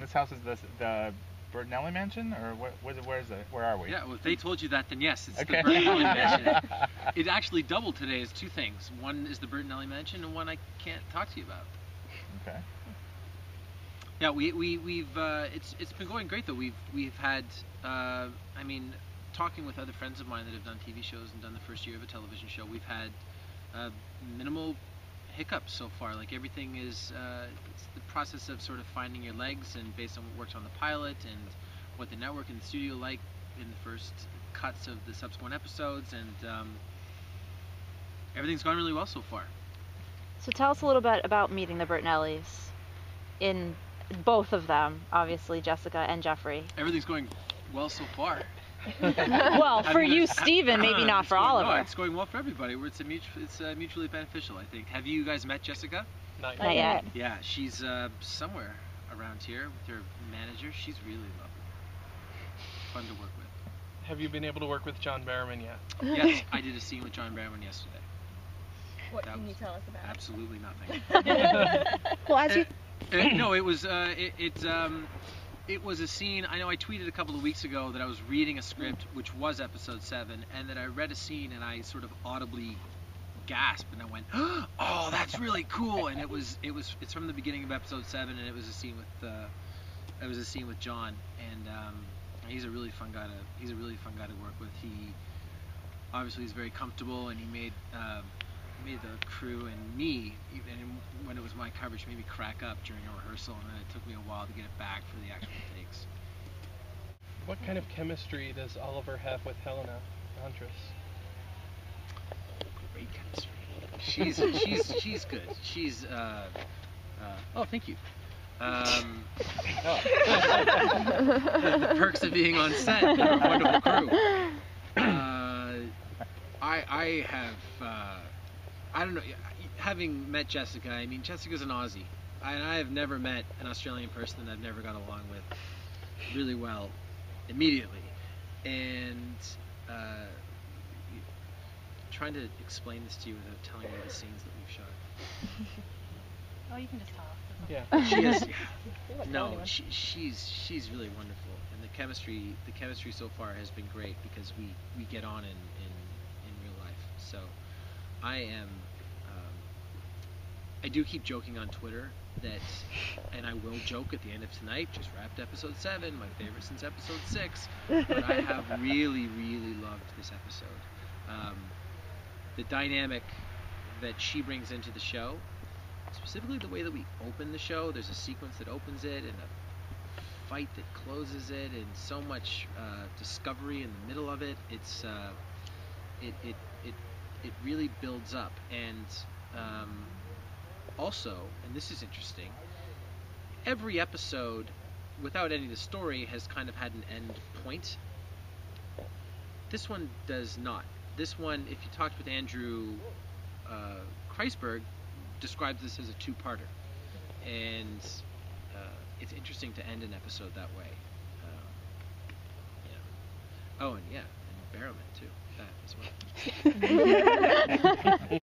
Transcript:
This house is the Bertinelli mansion, or where is it? Where are we? Yeah, well, if they told you that, then yes, it's Okay. the Bertinelli mansion. It actually doubled today as two things. One is the Bertinelli mansion, and one I can't talk to you about. Okay. Yeah, we've it's been going great though. We've had talking with other friends of mine that have done TV shows and done the first year of a television show. We've had minimal hiccups so far. Like everything is it's the process of sort of finding your legs, and based on what worked on the pilot and what the network and the studio like in the first cuts of the subsequent episodes, and everything's gone really well so far. So tell us a little bit about meeting the Bertinellis, in both of them, obviously Jessica and Jeffrey. Everything's going well so far. Well, for you, Stephen, maybe not for Oliver. No, it's going well for everybody. It's mutually beneficial, I think. Have you guys met Jessica? Not yet. Yeah, she's somewhere around here with her manager. She's really lovely. Fun to work with. Have you been able to work with John Barrowman yet? Yes, I did a scene with John Barrowman yesterday. What can you tell us about? Absolutely nothing. Well, as you... No, it was it was a scene. I know I tweeted a couple of weeks ago that I was reading a script, which was episode 7, and that I read a scene and I sort of audibly gasped and I went, "Oh, that's really cool!" And it's from the beginning of episode 7, and it was a scene with John, and he's a really fun guy to work with. He obviously is very comfortable, and he made the crew and me, even when it was my coverage, made me crack up during a rehearsal, and then it took me a while to get it back for the actual takes. What kind of chemistry does Oliver have with Helena, Huntress? Great chemistry. She's good. She's oh, thank you. The perks of being on set. They're a wonderful crew. I have. I don't know, having met Jessica, I mean, Jessica's an Aussie, and I have never met an Australian person that I've never got along with really well immediately, and trying to explain this to you without telling you the scenes that we've shot. Oh, you can just talk. Yeah. She is, no, she's really wonderful, and the chemistry so far has been great because we get on in real life, so I do keep joking on Twitter that, and I will joke at the end of tonight, just wrapped episode 7, my favorite since episode 6, but I have really, really loved this episode. The dynamic that she brings into the show, specifically the way that we open the show, there's a sequence that opens it and a fight that closes it, and so much discovery in the middle of it. It really builds up, and also, and this is interesting, every episode, without ending the story, has kind of had an end point. This one does not. This one, if you talked with Andrew Kreisberg, describes this as a two-parter, and it's interesting to end an episode that way. Oh, and yeah, and Barrowman too, that as well.